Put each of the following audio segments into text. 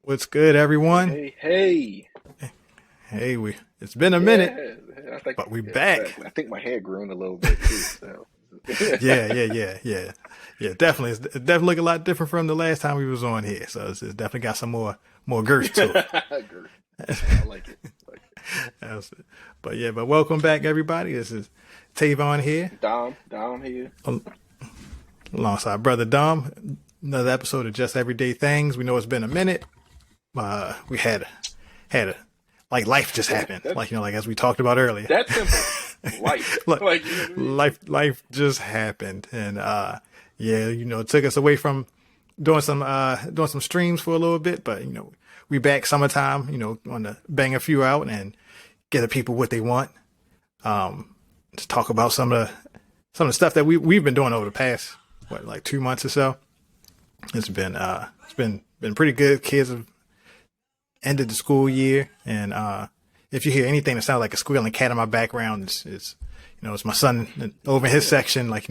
What's good, everyone? Hey, hey. Hey, it's been a minute, Yeah, I think but we yeah, back. exactly. I think my hair grown a little bit too. So Yeah, yeah, yeah, yeah, yeah. Definitely, it's definitely look a lot different from the last time we was on here. So it's definitely got some more girth to Girth. it. I like it. Like That's it. But yeah, but welcome back, everybody. This is Tavon here, it. Dom here. alongside brother Dom. Another episode of Just Everyday Things. We know it's been a minute. We had a like life just Yeah, happened, that like as we talked about earlier. that simple. Life. Look, Like you know what I mean? life just happened, and yeah, it took us away from doing some streams for a little bit, but we back summertime. Want to bang a few out and get the people what they want. To talk about some of the stuff that we've been doing over the past like 2 months or so. It's been pretty good. Kids have ended the school year, and if you hear anything that sounds like a squealing cat in my background, it's my son over in his section. Like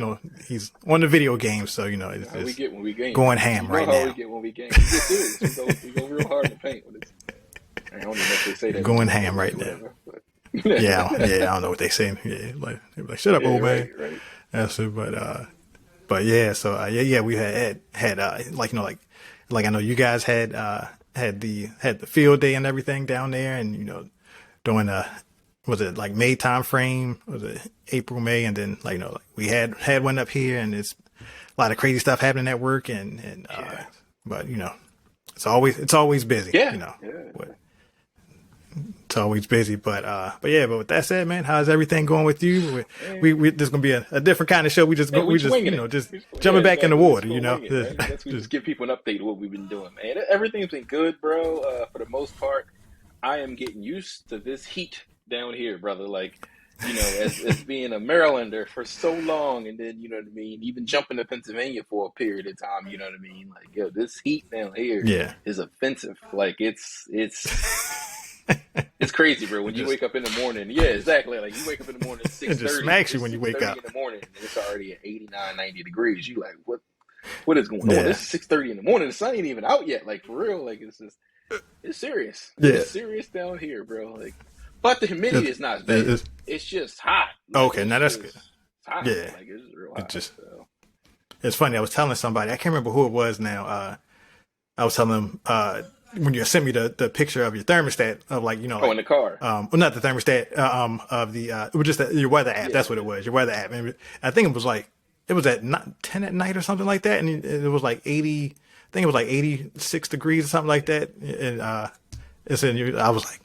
he's on the video game, so You know how we it's get when we game. going ham You know right how we now. get when we game. We get serious. We go real hard in the paint with it. I don't even know if they say that Going anymore, ham right but now. whatever. But Yeah, yeah. I don't know what they saying. Yeah, like they be like, shut up, yeah, old man. right. That's it. But yeah. So yeah. We had like I know you guys had the field day and everything down there, and during was it like May time frame? Was it April, May, and then like we had one up here, and it's a lot of crazy stuff happening at work, and Yeah. but it's always busy. Yeah. Yeah. But it's always busy. But yeah. But with that said, man, how's everything going with you? We this is gonna be a different kind of show. We just Yeah, go, we we just winging it. just Yeah, jumping back in the exactly. We water. just gonna wing it, right? I guess we just Just give people an update of what we've been doing, man. Everything's been good, bro. For the most part, I am getting used to this heat down here, brother. Like, as being a Marylander for so long, and then you know what I mean, even jumping to Pennsylvania for a period of time, you know what I mean. Like, yo, this heat down here yeah. is offensive. Like, it's crazy, bro. When It you just wake up in the morning, yeah, exactly. Like you wake up in the morning at it six just thirty. smacks you It's when you six wake thirty up. in the morning, and it's already at 89, 90 degrees. You like, what is going on? Yeah. It's 6:30 in the morning. The sun ain't even out yet. Like for real. Like it's serious. Yeah. It's serious down here, bro. Like, but the humidity It, is not bad. it's, It's just hot. Like okay, now that's good. it's hot. Yeah. Like it's real It hot. just So it's funny. I was telling somebody, I can't remember who it was now. I was telling them when you sent me the picture of your thermostat of like oh, in the car. well, not the thermostat of the it was just your weather app. Yeah. That's what it was. Your weather app. And I think it was like it was at 10 at night or something like that, and it was like 80. I think it was like 86 degrees or something like that. And I was like,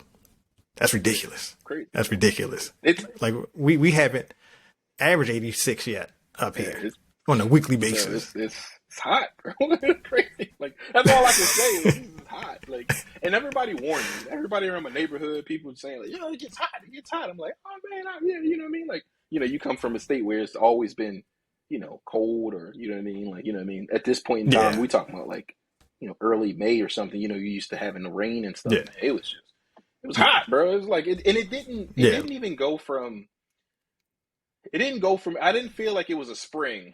that's ridiculous. Crazy. That's ridiculous. It's Like we haven't averaged 86 yet up yeah. here It's on a weekly no, basis. it's hot, bro. It's crazy. Like that's all I can say. Is it's hot. Like, and everybody warned me. Everybody around my neighborhood, people saying like, it gets hot. It gets hot. I'm like, oh man, yeah, you know what I mean. Like, you come from a state where it's always been, cold or you know what I mean. Like, you know what I mean. At this point in time, Yeah, we talking about like, early May or something. You used to having the rain and stuff. yeah, Man, it was hot, bro. It was like, and it yeah. didn't even go from. It didn't go from. I didn't feel like it was a spring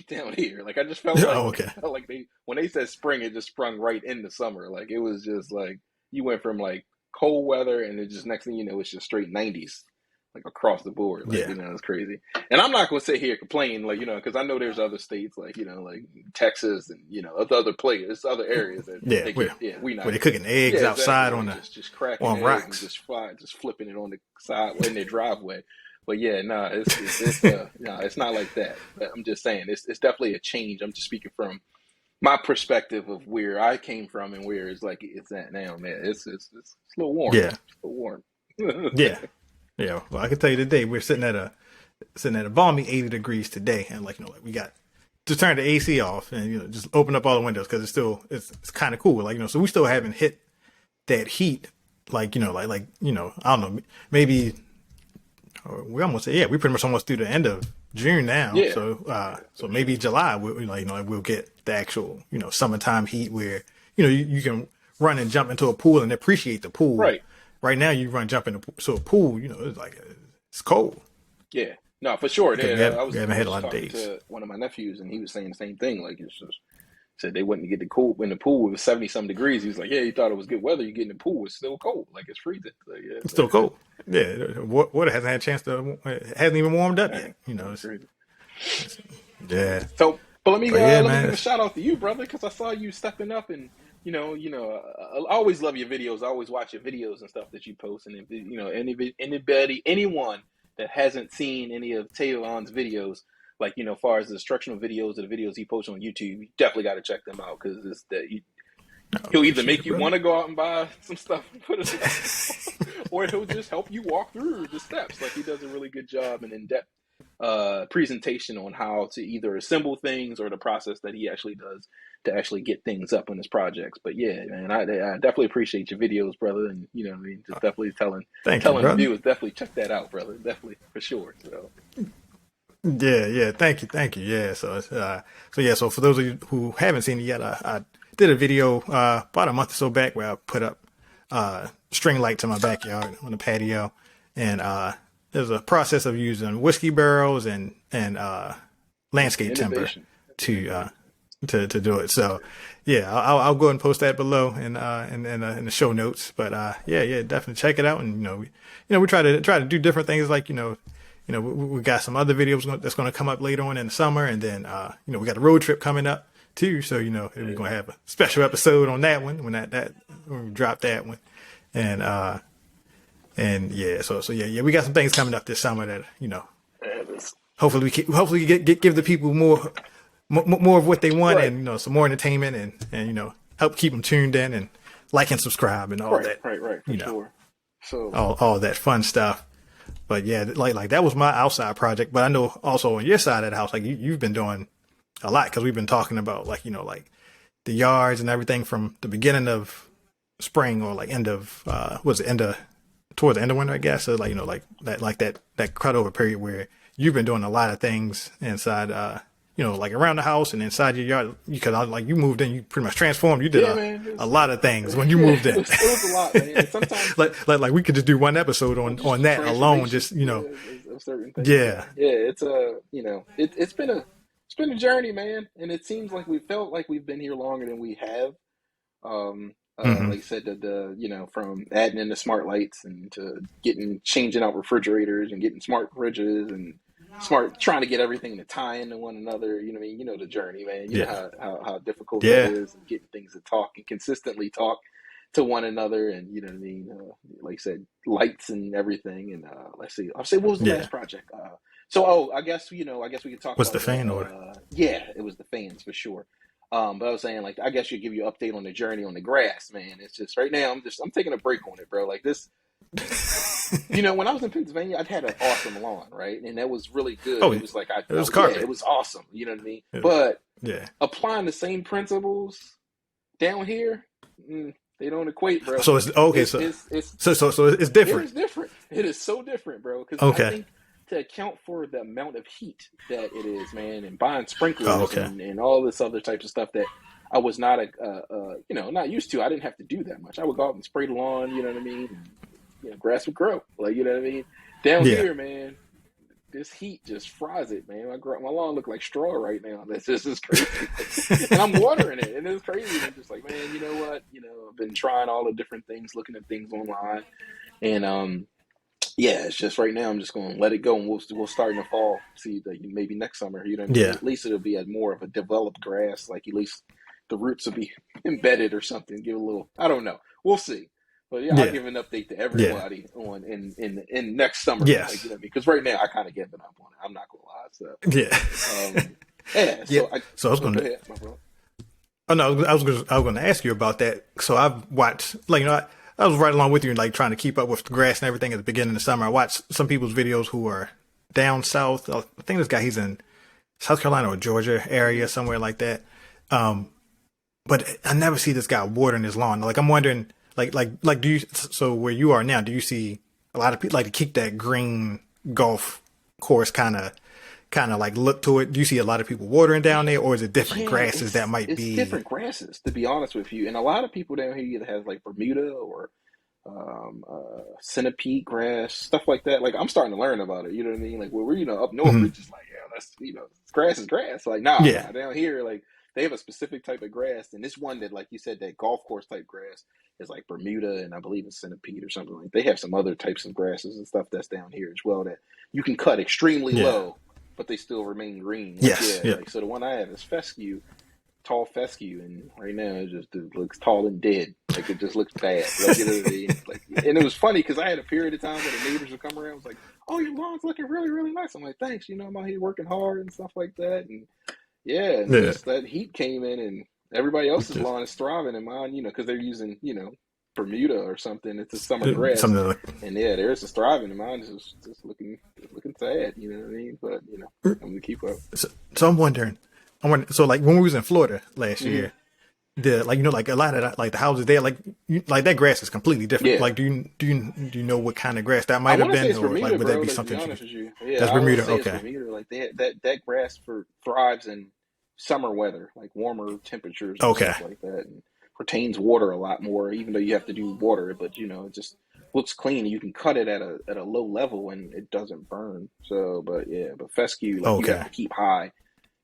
down here. Like I just felt Oh, okay. they when they said spring, it just sprung right into summer. Like it was just like you went from like cold weather and it just next thing you know, it's just straight 90s, like across the board. Like Yeah, it's crazy. And I'm not gonna sit here and complain, like because I know there's other states like like Texas and other places, other areas that yeah. they Where can. Yeah, we where not. they cooking eggs Yeah, exactly. outside Like just cracking on eggs and rocks. just flipping it on the side in their driveway. But yeah, no, no, it's not like that. But I'm just saying, it's definitely a change. I'm just speaking from my perspective of where I came from and where it's at now, man. It's a little warm. Yeah, It's a little warm. yeah, yeah. Well, I can tell you today we're sitting at a balmy 80 degrees today, and like we got to turn the AC off and just open up all the windows because it's kind of cool. Like so we still haven't hit that heat. Like I don't know, maybe we almost yeah we pretty much almost through the end of June now. Yeah, So maybe July we'll get the actual summertime heat where you can run and jump into a pool and appreciate the pool. right. Right now you run jump into a pool, it's like it's cold Yeah, no, for sure. because Yeah, we I haven't was had a lot of talking days. to one of my nephews and he was saying the same thing. Like Said they wouldn't get the cool in the pool. It was 70 some degrees. He was like, yeah, he thought it was good weather. You get in the pool, it's still cold, like it's freezing. So, yeah, It's still cold. Yeah, water hasn't had a chance to, hasn't even warmed up yet. You know, crazy. yeah. So, but let me man, give a shout out to you, brother, because I saw you stepping up, and I always love your videos. I always watch your videos and stuff that you post, and if, anyone that hasn't seen any of Tavon's videos, like far as the instructional videos or the videos he posts on YouTube, you definitely got to check them out because it's that he'll either make you want to go out and buy some stuff and put it, or he'll just help you walk through the steps. Like he does a really good job and in depth presentation on how to either assemble things or the process that he actually does to actually get things up on his projects. But yeah, man, I definitely appreciate your videos, brother, and what I mean, just definitely telling the viewers, definitely check that out, brother, definitely for sure. So. Yeah, thank you, yeah. So so for those of you who haven't seen it yet, I did a video about a month or so back where I put up string lights in my backyard on the patio, and there's a process of using whiskey barrels and landscape timber to do it. So yeah, I'll go ahead and post that below in the show notes. But yeah, definitely check it out. And we try to do different things, like we got some other videos that's going to come up later on in the summer, and then we got a road trip coming up too. So we're going to have a special episode on that one when we drop that one, and yeah, so yeah, we got some things coming up this summer that hopefully give the people more of what they want, right. And some more entertainment, and help keep them tuned in and like and subscribe and all that. Right, for sure. So all that fun stuff. But yeah, like that was my outside project. But I know also on your side of the house, like you've been doing a lot, because we've been talking about like the yards and everything from the beginning of spring, or like towards the end of winter, I guess. So like that cutover period where you've been doing a lot of things inside, like around the house and inside your yard, because you moved in, you pretty much transformed. You did a lot of things when you moved in. It was a lot, man. And sometimes like we could just do one episode on that alone, just certain things. Yeah, it's it's been a journey, man, and it seems like we felt like we've been here longer than we have. Like I said, from adding in the smart lights and to changing out refrigerators and getting smart fridges and trying to get everything to tie into one another. The journey, man. You know how difficult it is, and getting things to talk and consistently talk to one another, and like I said, lights and everything. And let's see, I'll say, what was the last project? I guess we could talk. What's about the fan order? Yeah, it was the fans for sure. But I was saying, I guess you give you an update on the journey on the grass, man. It's just right now I'm taking a break on it, bro. Like this, when I was in Pennsylvania, I'd had an awesome lawn, right? And that was really good. Oh, it was like it was carpet. It was awesome. You know what I mean? Yeah. But applying the same principles down here, they don't equate, bro. So it's okay. So it's different. It is different. It is so different, bro. Because I think to account for the amount of heat that it is, man, and buying sprinklers and all this other types of stuff that I was not not used to. I didn't have to do that much. I would go out and spray the lawn, you know what I mean? And, grass would grow, like, you know what I mean? Down here, man, this heat just fries it, man. My lawn look like straw right now. This is crazy. And I'm watering it, and it's crazy. And I'm just like, man, you know what? I've been trying all the different things, looking at things online, and it's just right now I'm just going to let it go, and we'll start in the fall. See that maybe next summer, at least it'll be at more of a developed grass. Like at least the roots will be embedded or something. Give a little, I don't know. We'll see. But I'll give an update to everybody on in next summer. Yes. Because right now I kind of given up on it. I'm not gonna lie. So So I was going to. Oh no, I was going to ask you about that. So I've watched, I was right along with you, trying to keep up with the grass and everything at the beginning of the summer. I watched some people's videos who are down south. I think this guy, he's in South Carolina or Georgia area, somewhere like that. But I never see this guy watering his lawn. I'm wondering, do you? So where you are now, do you see a lot of people to keep that green golf course kind of look to it? Do you see a lot of people watering down there, or is it different grasses that might be? It's different grasses, to be honest with you. And a lot of people down here either has Bermuda or centipede grass, stuff like that. I'm starting to learn about it. You know what I mean? Where we're up north, we're just that's grass is grass. Down here, they have a specific type of grass, and this one that, like you said, that golf course type grass is like Bermuda, and I believe it's centipede or something like. They have some other types of grasses and stuff that's down here as well that you can cut extremely Yeah. low, but they still remain green. Like, Yes. yeah, Yeah. like so the one I have is fescue, tall fescue, and right now it looks tall and dead. Like it just looks bad. Like, you know what I mean? Like, and it was funny because I had a period of time where the neighbors would come around. Was like, "Oh, your lawn's looking really, really nice." I'm like, "Thanks." You know, I'm out here working hard and stuff like that. And yeah, and Yeah. just that heat came in, and everybody else's Just lawn is thriving, and mine, you know, because they're using, you know, Bermuda or something. It's a summer grass, something like, and yeah, theirs is thriving, and mine is just looking sad. You know what I mean? But you know, I'm gonna keep up. so I'm wondering, so like when we was in Florida last Mhm. year, like, you know, like a lot of that, like the houses there, like like that grass is completely different. Yeah. Like, do you know what kind of grass that I might have want to say been, it's or Bermuda, like would bro. that be Like, to something? be honest with you, yeah, That's I would Bermuda. say it's Okay. Bermuda. Like that grass thrives in summer weather, like warmer temperatures and Okay. stuff like that, and retains water a lot more. Even though you have to do water it, but you know, it just looks clean. You can cut it at a low level and it doesn't burn. So, but yeah, but fescue, like you Okay. have to keep high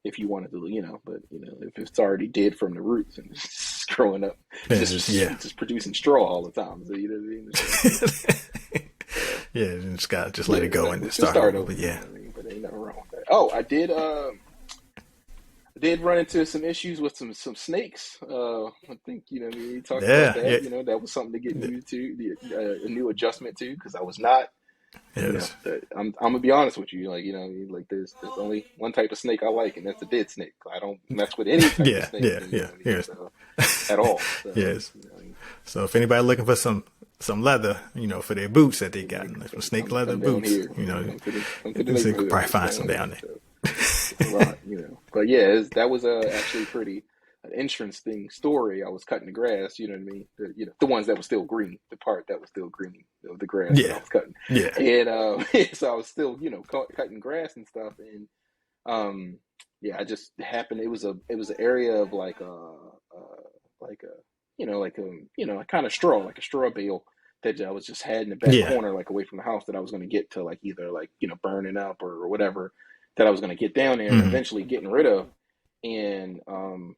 if you wanted to, you know. But you know, if it's already dead from the roots and it's growing up, Yeah, just producing straw all the time. So you know what I mean? yeah, you just gotta just let it go and Just start over. over. But You know yeah, what I mean? But ain't nothing wrong with that. Oh, I did run into some issues with some snakes. I think, you know, we talked Yeah, about that. yeah. You know, that was something to get new to, a new adjustment to, because I was not. You know, yes, I'm gonna be honest with you. Like, you know, like there's only one type of snake I like, and that's a dead snake. I don't mess with any type of yeah, snake. yeah, You know yeah, what I mean? yes, So, at all. So, yes. you know, So if anybody looking for some leather, you know, for their boots that they got, some snake come leather down boots, here. you know, Come to the you can neighborhood. probably find Down some here. down there. So, it's a lot, you know. But yeah, that was actually pretty an interesting story. I was cutting the grass, you know what I mean? The ones that were still green, the part that was still green of the grass that I Yeah, was cutting. yeah, And so I was still, you know, cutting grass and stuff. And yeah, I just happened. It was an area of like a you know, like a, you know, kind of straw, like a straw bale that I was just had in the back yeah. corner, like away from the house, that I was going to get to, like either like, you know, burning up or whatever, that I was going to get down there and Mhm. eventually getting rid of. And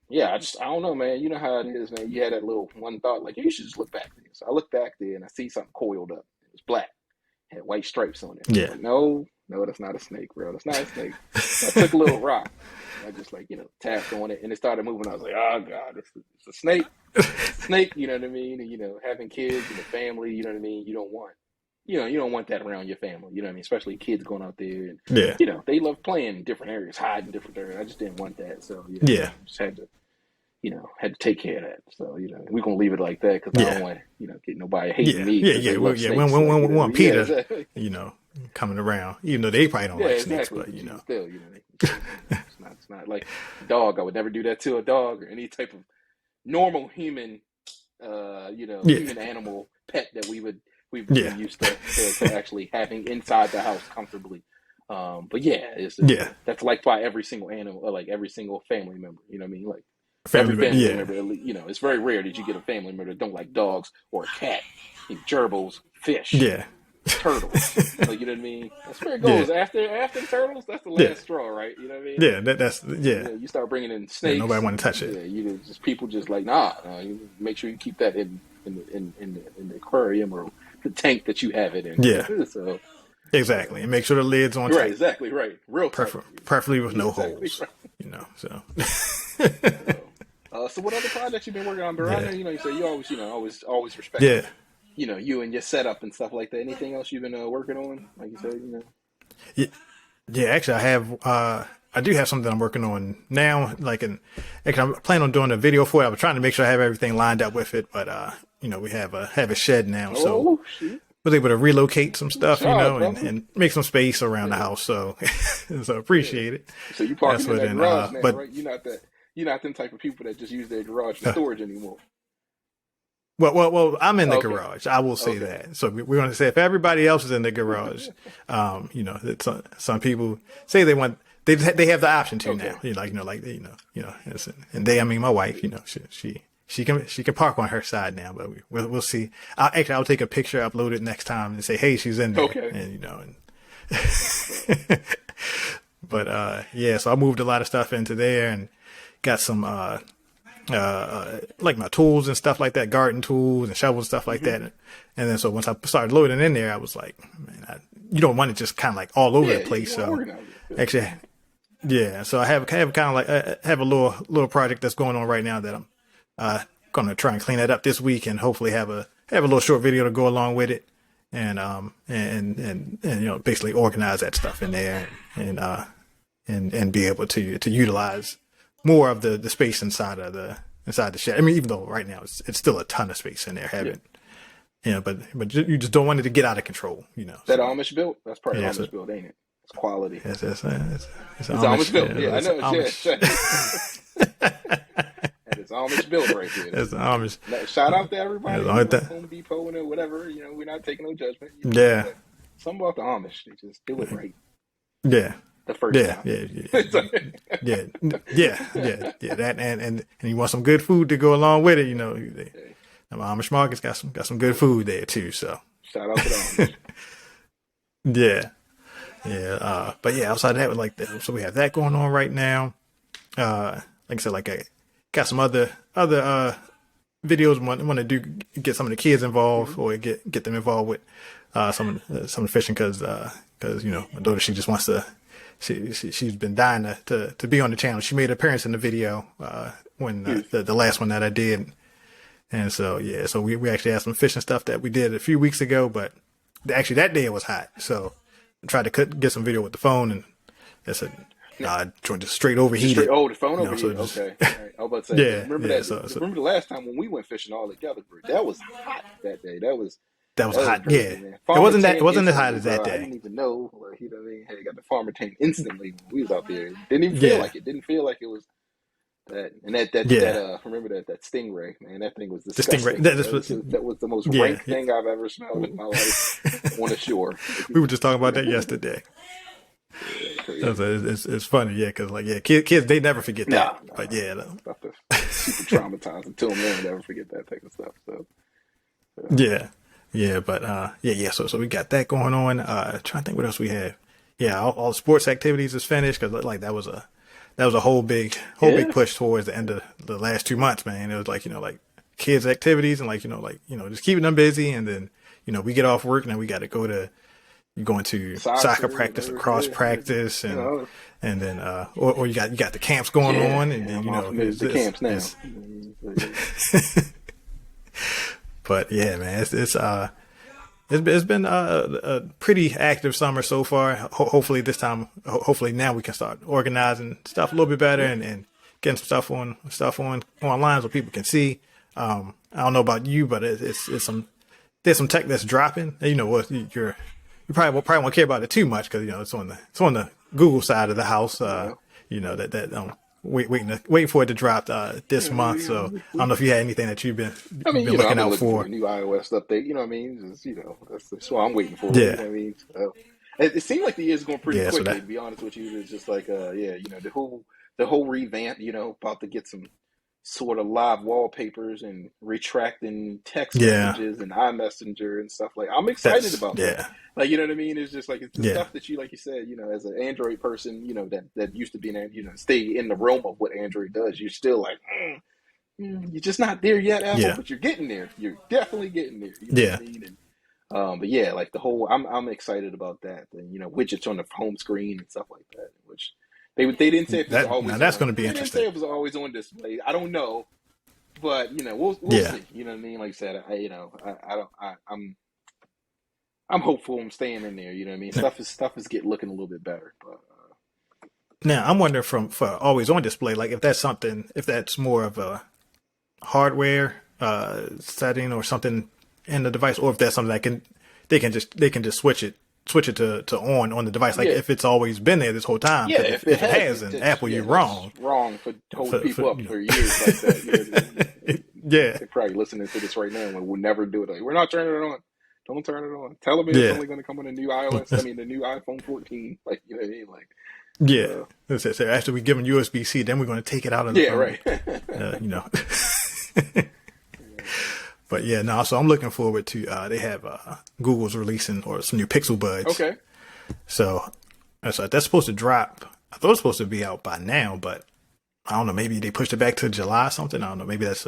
yeah, I don't know, man. You know how it is, man. You had that little one thought, like, you should just look back there. So I looked back there and I see something coiled up. It was black, had white stripes on it. I was Yeah. like, no, that's not a snake, bro. That's not a snake. So I took a little rock. I just, like, you know, tapped on it and it started moving. I was like, oh God, it's a snake. It's a snake, you know what I mean? And, you know, having kids and a family, you know what I mean? You don't want that around your family, you know what I mean? Especially kids going out there and, Yeah, you know, they love playing in different areas, hiding in different areas. I just didn't want that. So, you know, yeah, just had to take care of that. So, you know, we're going to leave it like that because I Yeah. don't want, you know, get nobody hating yeah, me. yeah, 'cause yeah. they Well, love yeah. snakes. When Like, you know, we want yeah, Peter, exactly. you know, coming around, even though they probably don't Yeah, like snakes, exactly. but you know, Still, you know, it's not like a dog. I would never do that to a dog or any type of normal human, you know, Yeah. human animal pet that we've Yeah. been used to actually having inside the house comfortably. But yeah, Yeah. that's like by every single animal, or like every single family member. You know what I mean? Like family, every family yeah, member, you know, it's very rare that you get a family member that don't like dogs or a cat, and gerbils, fish, yeah, turtles. Like, you know what I mean? That's where it goes. After the turtles, that's the last Yeah. straw, right? You know what I mean? yeah. That's You yeah. know, you start bringing in snakes. Nobody want to touch it. Yeah, you know, just people just like, nah. You make sure you keep that in the aquarium or the tank that you have it in. Yeah. So Exactly, and make sure the lid's on right, tight, exactly right. Real tight. preferably with no Exactly holes. right. You know, so So what other projects you been working on, bro? I Yeah. know, you know, you say you always respect, yeah. you know, you and your setup and stuff like that. Anything else you've been working on? Like you said, you know. Yeah, actually, I do have something I'm working on now. Actually, I'm planning on doing a video for it. I was trying to make sure I have everything lined up with it, but you know, we have a shed now, so Oh shoot. was able to relocate some stuff, you Good know, job, brother. and make some space around the house. So, so appreciate it. So you parking That's in what that then, garage now, but- right? You're not them type of people that just use their garage for storage anymore. Well, I'm in the Okay. garage. I will say Okay. that. So we're going to say if everybody else is in the garage, you know, that some people say they have the option to Okay. now. And I mean my wife. You know, she can park on her side now, but we'll see. I'll take a picture, upload it next time, and say, hey, she's in there. Okay. And you know, but yeah, so I moved a lot of stuff into there and got some like my tools and stuff like that, garden tools and shovels and stuff like that. And then so once I started loading in there, I was like, man, you don't want it just kind of like all over the place. So actually, yeah. So I have kind of like have a little project that's going on right now that I'm going to try and clean that up this week and hopefully have a little short video to go along with it. And basically organize that stuff in there and be able to utilize more of the space inside the shed. I mean, even though right now it's still a ton of space in there, but you just don't want it to get out of control, That Amish built, that's part of Amish built, ain't it? It's quality. It's Amish built. Yeah, I know. And it's Amish built right here. It's Amish. Shout out to everybody. Home Depot and whatever. We're not taking no judgment. Yeah. Something about the Amish, they just do it right. Yeah. The first time. Yeah. That and you want some good food to go along with it. The Amish market's got some good food there too. So shout out to the Amish. Yeah. But yeah, outside of that, so we have that going on right now. Like I said, I got some other videos. Want to get some of the kids involved or get them involved with some of the fishing because my daughter, she just wants to. She's been dying to be on the channel. She made an appearance in the video when the last one that I did, and so we actually had some fishing stuff that we did a few weeks ago. But actually that day it was hot, so I tried to get some video with the phone, and I said, "Nah, just straight overheated." The phone overheated. Okay, right. I was about to say, remember the last time when we went fishing all together, bro? That was hot that day. That was hot. Crazy, yeah. It wasn't as hot as that day. I didn't even know. Hey, got the farmer tank instantly when we was out there. Didn't even feel like it. Didn't feel like it was that. And remember that stingray, man. That thing was disgusting. The stingray. That was the most rank thing I've ever smelled in my life on the shore. We were just talking about that yesterday. It's funny, because kids they never forget that. Nah, but super traumatized until now. Never forget that type of stuff. So So we got that going on. Trying to think what else we have. Yeah, all the sports activities is finished because that was a whole big push towards the end of the last 2 months, man. It was like kids activities and just keeping them busy, and then we get off work and then we got to go to. You're going to soccer practice, lacrosse practice, and then or you got the camps going on, and then the camps now. But yeah, man, it's been a pretty active summer so far. Hopefully now we can start organizing stuff a little bit better and getting some stuff online so people can see. I don't know about you, but there's some tech that's dropping. You probably won't care about it too much because it's on the Google side of the house. Waiting for it to drop this month. So I don't know if you had anything that you've been looking out for. A new iOS update. You know what I mean? That's what I'm waiting for. Yeah. You know what I mean? So, it seemed like the year's going pretty quickly. To be honest with you, it's just like the whole revamp. About to get some sort of live wallpapers and retracting text messages and iMessenger and stuff I'm excited about that. You know what I mean? It's just it's the stuff that like you said, as an Android person, that used to be stay in the realm of what Android does. You're still you're just not there yet, Apple, but you're getting there. You're definitely getting there. You know what I mean? And, the whole, I'm excited about that. And, widgets on the home screen and stuff like that, which they didn't say if it was always. Now that's going to be interesting. They didn't say it was always on display. I don't know, but we'll see. You know what I mean? Like I said, I'm hopeful I'm staying in there. You know what I mean? Stuff is looking a little bit better. But now I'm wondering for always on display, if that's more of a hardware setting or something in the device, or if that's something that they can just switch it to on the device, if it's always been there this whole time. If it has, then Apple, you're wrong. Wrong for holding people up for years like that. They're probably listening to this right now and we'll never do it. We're not turning it on. Don't turn it on. Tell them it's only going to come on the new iOS. The new iPhone 14. You know what I mean? So after we give them USB-C, then we're going to take it out of the phone. Right. But so I'm looking forward to. They have Google's releasing or some new Pixel Buds. Okay. So that's supposed to drop. I thought it was supposed to be out by now, but I don't know, maybe they pushed it back to July or something. I don't know. Maybe that's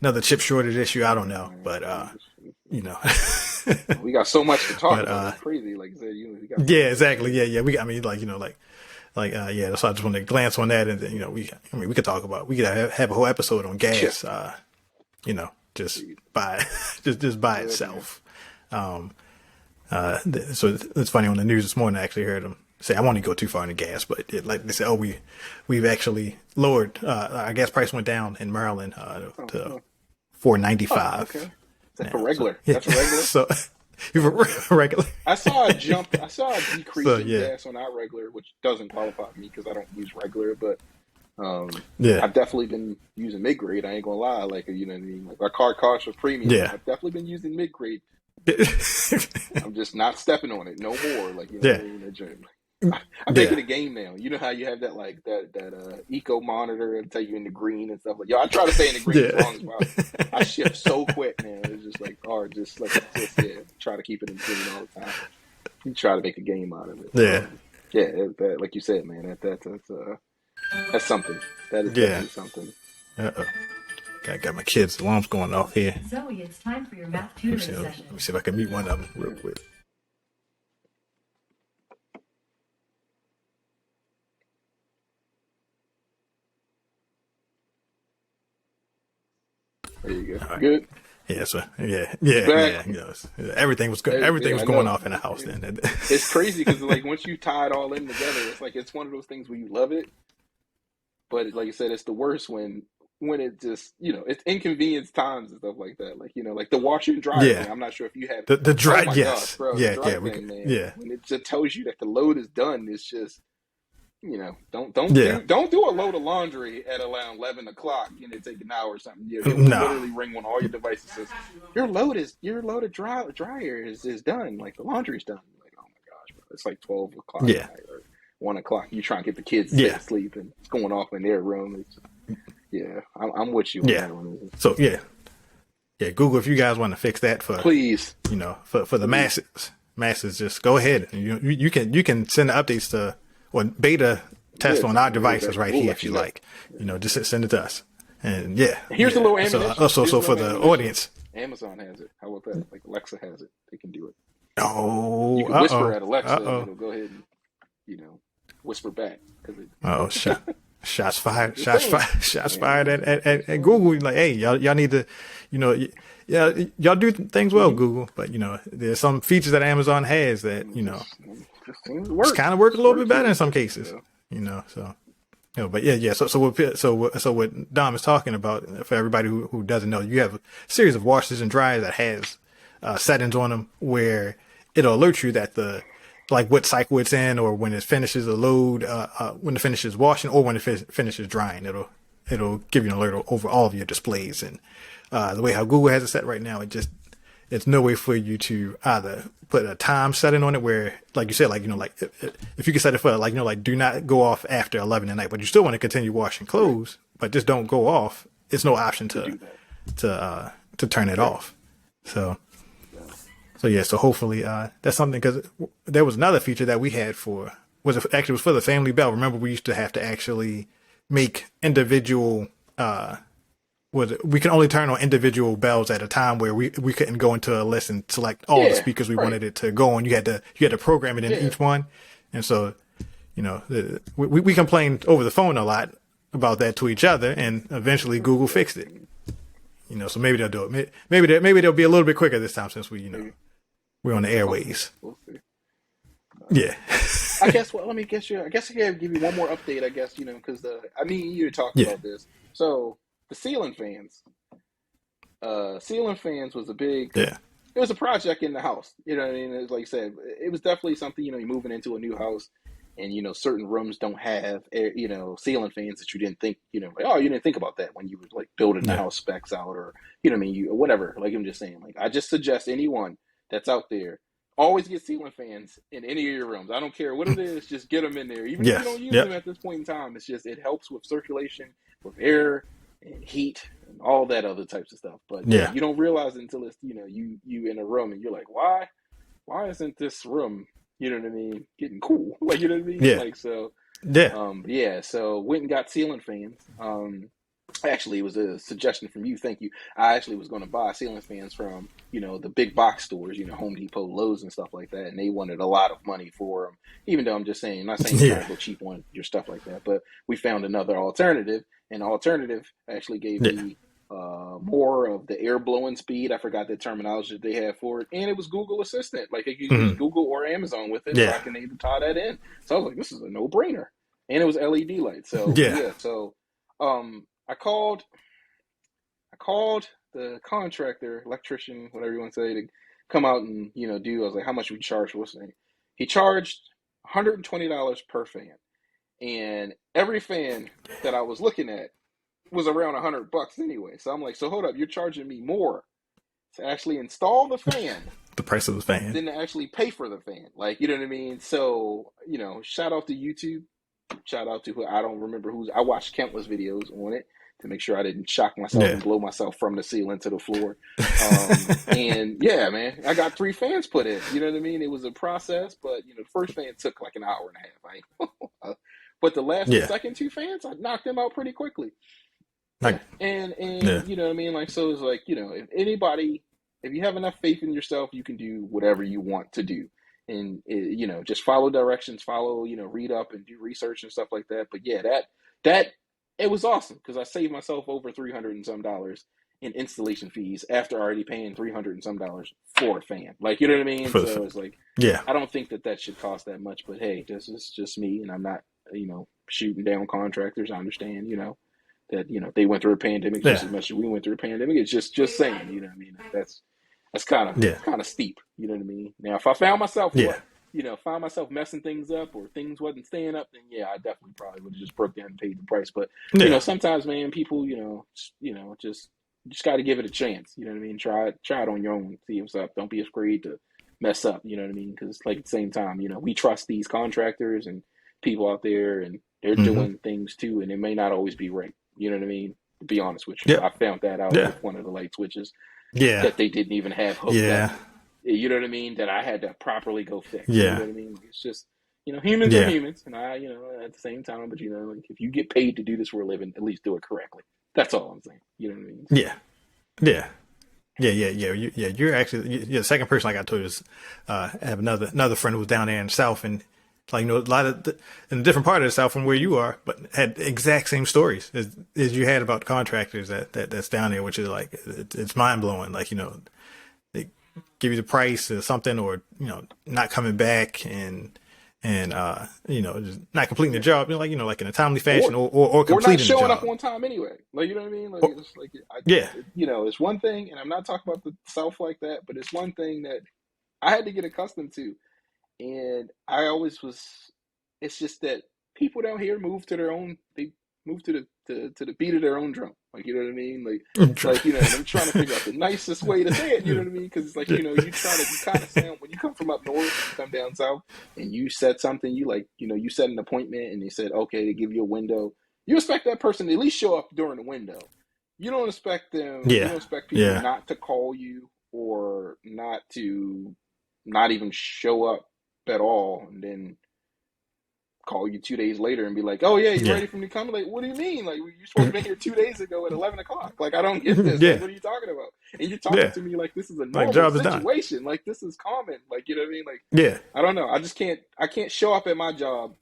another chip shortage issue. I don't know, but you know, We got so much to talk but about. It's crazy. Like I said, we got so yeah, much to exactly. say. Yeah. We, I mean, like, you know, yeah. So I just want to glance on that, and then, you know, we could talk about, we could have a whole episode on Yeah. gas. You know, just by just by Good, man. itself. So it's funny, on the news this morning, I actually heard them say, I won't go too far into gas, but like they said, oh, we've actually lowered, our gas price went down in Maryland, to Oh, $4.95. okay. That's a Now, so regular. yeah, That's a regular. so you've a regular. I saw a jump. I saw a decrease So in yeah, gas on our regular, which doesn't qualify me because I don't use regular. But um, yeah, I've definitely been using mid grade. I ain't gonna lie. Like you know what I mean. Like our car costs for premium. yeah, I've definitely been using mid grade. I'm just not stepping on it no more. Like you know what yeah, I mean. I'm making yeah, a game now. You know how you have that like that eco monitor and tell you in the green and stuff like. Yo, I try to stay in the green as yeah, long as possible. I shift so quick, man. It's just like, or just yeah, try to keep it in green all the time. You try to make a game out of it. yeah, Yeah, like you said, man, that's something. That is yeah. definitely something. Uh-oh. Got my kids' alarms going off here. Zoe, it's time for your math Let me see, tutoring session. let me see if I can mute one of them real quick. There you go. All right. Good. Yeah, so yeah, Back. You know, everything was everything Yeah, was I going know. off in the house then. It's crazy because like once you tie it all in together, it's like it's one of those things where you love it, but like I said, it's the worst when it just it's inconvenience times and stuff like that. Like like the washer and dryer Yeah, thing. I'm not sure if you had. the Oh dry, my gosh, yes, bro, the yeah, dry we thing, could, man. yeah, When it just tells you that the load is done, it's just yeah, don't do a load of laundry at around 11 o'clock and it take an hour or something. It will no, literally ring when all your devices says your load of dryer is done. Like the laundry's done. Like oh my gosh, bro. It's like 12 o'clock at yeah, night or 1 o'clock. You trying to get the kids yeah, to sleep and it's going off in their room. Yeah, I'm with you on yeah. that one. So yeah. Google, if you guys want to fix that for Please, for the please. masses, just go ahead. You can send the updates to or beta test Yes, on our we'll devices right we'll here let if you you know. like. Just send it to us. And yeah, Here's a yeah. little So ammunition. so Here's a so for little the ammunition. audience. Amazon has it. How about that? Like Alexa has it. They can do it. Oh, You can whisper at uh Alexa and oh, it'll go ahead and, whisper back. oh, shots fired, Just saying. shots Man, fired just at saying. Google. Like, hey, y'all need to, yeah, y'all do things well, Mm-hmm. Google, but there's some features that Amazon has that, Just seems to just work. kind of work a Just little bit works better here. in some cases, So, so. But yeah. So what Dom is talking about, for everybody who doesn't know, you have a series of washers and dryers that has settings on them where it'll alert you that like what cycle it's in, or when it finishes a load, when it finishes washing, or when it finishes drying. It'll give you an alert over all of your displays. And the way how Google has it set right now, it's no way for you to either put a time setting on it where, like you said, like if you can set it for like do not go off after 11 at night, but you still want to continue washing right. clothes, but just don't go off. It's no option To do that. to turn it Right. off. So Yeah. so hopefully that's something, because there was another feature that we had it was for the Family Bell. Remember, we used to have to actually make individual we can only turn on individual bells at a time, where we couldn't go into a list and select all the Yeah. speakers we Right. wanted it to go on. You had to program it in Yeah. each one. And so we complained over the phone a lot about that to each other, and eventually Google fixed it. So maybe they'll do it. Maybe they'll be a little bit quicker this time, since Maybe. we're on the airways. We'll see. Yeah. I guess. Well, let me guess you. I guess I can give you one more update. I guess because you talked Yeah. about this. So the ceiling fans. Ceiling fans was a big. Yeah. It was a project in the house. You know what I mean? It's like you said, it was definitely something. You're moving into a new house, and certain rooms don't have air, ceiling fans that you didn't think. Like, oh, you didn't think about that when you were like building the Yeah. house specs out, or what I mean, whatever. Like I'm just saying. Like I just suggest anyone that's out there. Always get ceiling fans in any of your rooms. I don't care what it is, just get them in there. Even if you Yes. don't use Yep. them at this point in time, it helps with circulation, with air and heat and all that other types of stuff. But Yeah. you don't realize it until it's you in a room and you're like, why isn't this room, getting cool? Like what I mean? Yeah. Like so Yeah. Yeah, so went and got ceiling fans. Actually, it was a suggestion from you. Thank you. I actually was going to buy ceiling fans from, the big box stores, Home Depot, Lowe's, and stuff like that. And they wanted a lot of money for them. Even though I'm just saying, not saying try Yeah. to go cheap on your stuff like that. But we found another alternative, and the alternative actually gave Yeah. me more of the air blowing speed. I forgot the terminology that they had for it, and it was Google Assistant. Like I could use Mhm. Google or Amazon with it, so I Yeah. can even tie that in. So I was like, this is a no brainer, and it was LED lights. So Yeah. yeah, so I called the contractor, electrician, whatever you want to say, to come out and do. I was like, how much would you charge for this thing? He charged $120 per fan, and every fan that I was looking at was around $100 anyway. So I'm like, so hold up, you're charging me more to actually install the fan The price of the fan. than to actually pay for the fan. Like, you know what I mean? So, shout out to YouTube. Shout out to who I don't remember who's. I watched countless videos on it to make sure I didn't shock myself Yeah. and blow myself from the ceiling to the floor. And yeah, man, I got 3 fans put in. You know what I mean? It was a process, but the first fan took like an hour and a half. But the Yeah. second 2 fans, I knocked them out pretty quickly. Like, And yeah. you know what I mean? Like, so it's like, if you have enough faith in yourself, you can do whatever you want to do. And, just follow directions, read up and do research and stuff like that. But yeah, it was awesome because I saved myself over $300 and some in installation fees after already paying $300 and some for a fan. Like, you know what I mean? So it's like, Yeah. I don't think that should cost that much, but hey, this is just me, and I'm not, shooting down contractors. I understand, that they went through a pandemic just as much as we went through a pandemic. It's just saying, you know what I mean? That's kind of steep, you know what I mean? Now, if I found myself, messing things up or things wasn't staying up, then yeah, I definitely probably would have just broke down and paid the price. But sometimes, man, people, just got to give it a chance. You know what I mean? Try it on your own, see what's up. Don't be afraid to mess up. You know what I mean? Because like at the same time, we trust these contractors and people out there, and they're doing things too, and it may not always be right. You know what I mean? To be honest with you, I found that out with one of the light switches that they didn't even have hooked up. You know what I mean? That I had to properly go fix. You know what I mean? It's just, humans are humans, and I, at the same time, but like if you get paid to do this for a living, at least do it correctly. That's all I'm saying. You know what I mean? You're actually you're the second person I got to is I have another friend who was down there in the South, and like a lot of in a different part of the South from where you are, but had the exact same stories as you had about contractors that's down there, which is like it's mind blowing. Like they give you the price or something, or not coming back and just not completing the job, like in a timely fashion, or completing not showing the job. up on time anyway. Like, you know what I mean? Like, it's like it's one thing, and I'm not talking about the South like that, but it's one thing that I had to get accustomed to. And I always was. It's just that people down here move to their own. They move to the beat of their own drum. Like, you know what I mean? Like I'm trying to figure out the nicest way to say it. You know what I mean? Because it's like you kind of sound when you come from up north, you come down south, and you said something. You set an appointment, and they said okay, they give you a window. You expect that person to at least show up during the window. You don't expect them. Yeah. You don't expect people not to call you or not even show up at all, and then call you 2 days later and be like, "Oh yeah, you ready for me to come?" Like, what do you mean? Like, you're supposed to be here 2 days ago at 11 o'clock. Like, I don't get this. Like, what are you talking about? And you're talking to me like this is a normal situation. Like, this is common. Like, you know what I mean? Like, I don't know. I can't show up at my job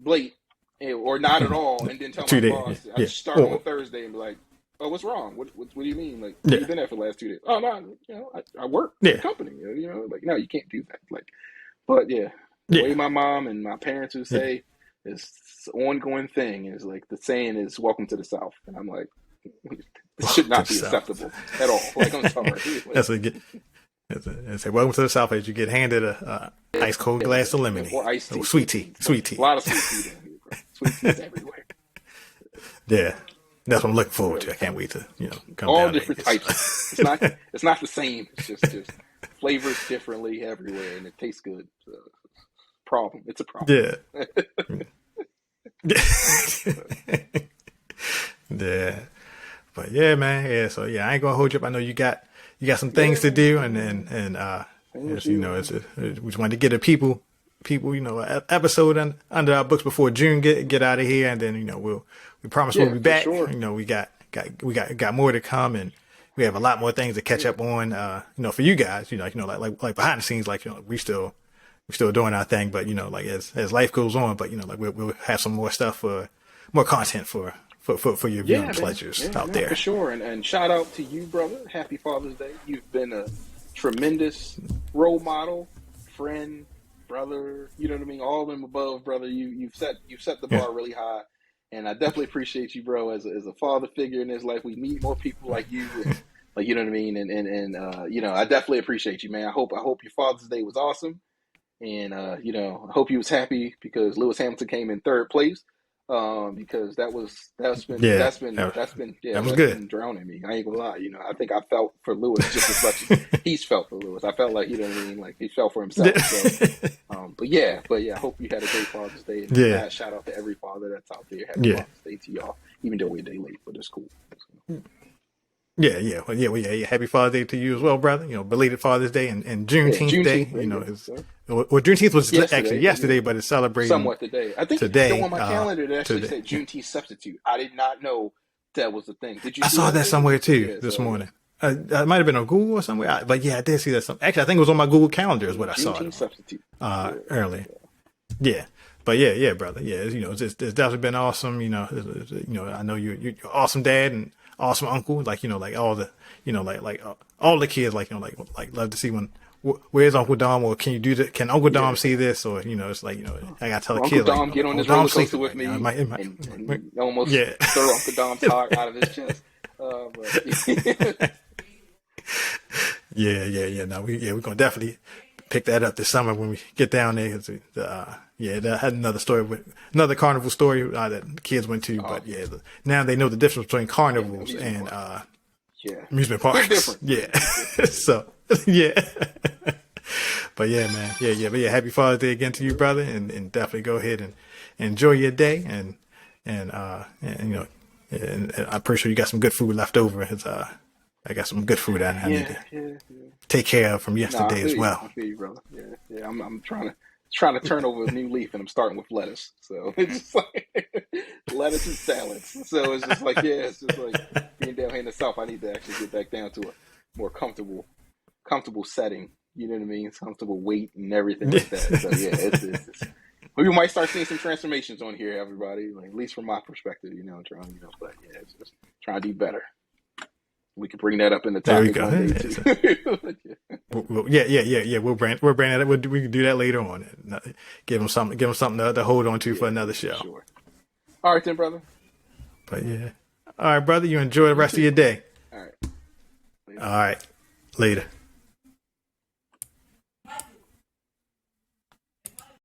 late or not at all, and then tell my boss I just start on Thursday and be like, "Oh, what's wrong? What do you mean? Like, you've been there for the last 2 days?" "Oh no, I work for the company." Like, no, you can't do that. Like, but yeah. The way my mom and my parents would say, it's an ongoing thing. Is like the saying is "Welcome to the South," and I'm like, this should not be acceptable at all. Like, I'm sorry. Like, that's a welcome to the South as you get handed a ice cold glass of lemonade or iced tea, sweet tea. A lot of sweet tea down here, bro. Sweet teas everywhere. Yeah. That's what I'm looking forward to. I can't wait to, come all down different types. It's not the same. It's just flavors differently everywhere, and it tastes good. So, problem. It's a problem. Yeah. Yeah. But yeah, man. Yeah. So yeah, I ain't gonna hold you up. I know you got some things to do, and we just wanted to get the people people, episode under our books before June get out of here, and then we promise we'll be back. Sure. We got more to come, and we have a lot more things to catch up on. For you guys, like behind the scenes, we still doing our thing, but as life goes on, but we'll have some more stuff more content for your viewing pleasures out there. For sure. And shout out to you, brother. Happy Father's Day. You've been a tremendous role model, friend, brother, you know what I mean? All of them above, brother. You've set the bar really high. And I definitely appreciate you, bro, as a father figure in this life. We need more people like you, and, you know what I mean? And I definitely appreciate you, man. I hope your Father's Day was awesome. And I hope you was happy because Lewis Hamilton came in third place. Because that's been drowning me. I ain't gonna lie. I think I felt for Lewis just as much as he's felt for Lewis. I felt like, you know what I mean? Like he felt for himself. So, but yeah, I hope you had a great Father's Day. And shout out to every father that's out there. Happy Father's Day to y'all, even though we're a day late, but it's cool. Yeah. Happy Father's Day to you as well, brother. Belated Father's Day and Juneteenth Day. Juneteenth was actually yesterday, but it's celebrating somewhat today. I think today. On my calendar, it actually said Juneteenth substitute. I did not know that was the thing. Did you? I saw that somewhere too this morning. It might have been on Google or somewhere, but I did see that. Actually, I think it was on my Google Calendar is what I saw. Juneteenth substitute early. Yeah. But yeah, brother. Yeah, it's definitely been awesome. I know you're an awesome dad and awesome uncle. All the, all the kids, love to see where's Uncle Dom, or can you do that? Can Uncle Dom see this? Or, it's I gotta tell the kids. Uncle Dom, get on this roller coaster with me. And almost throw Uncle Dom's heart out of his chest. No, we're gonna definitely pick that up this summer when we get down there. I had another story with another carnival story that kids went to, but now they know the difference between carnivals and amusement parks. Yeah, so but yeah, man, but happy Father's Day again to you, brother, and definitely go ahead and enjoy your day, and I'm pretty sure you got some good food left over. I got some good food I need to take care of from yesterday as well. I feel you, brother. Yeah. I'm trying to turn over a new leaf, and I'm starting with lettuce. So it's just like lettuce and salads. So it's just like it's just like being down here in the South. I need to actually get back down to a more comfortable setting. You know what I mean? It's comfortable weight and everything like that. So it's we might start seeing some transformations on here, everybody. Like, at least from my perspective, but it's just trying to do better. We could bring that up in the topic. There you go. Yeah. We'll brand that up. We can do that later on. Give them something to hold on to for another show. Sure. All right, then, brother. But all right, brother. You enjoy the rest of your day. All right. All right. Later.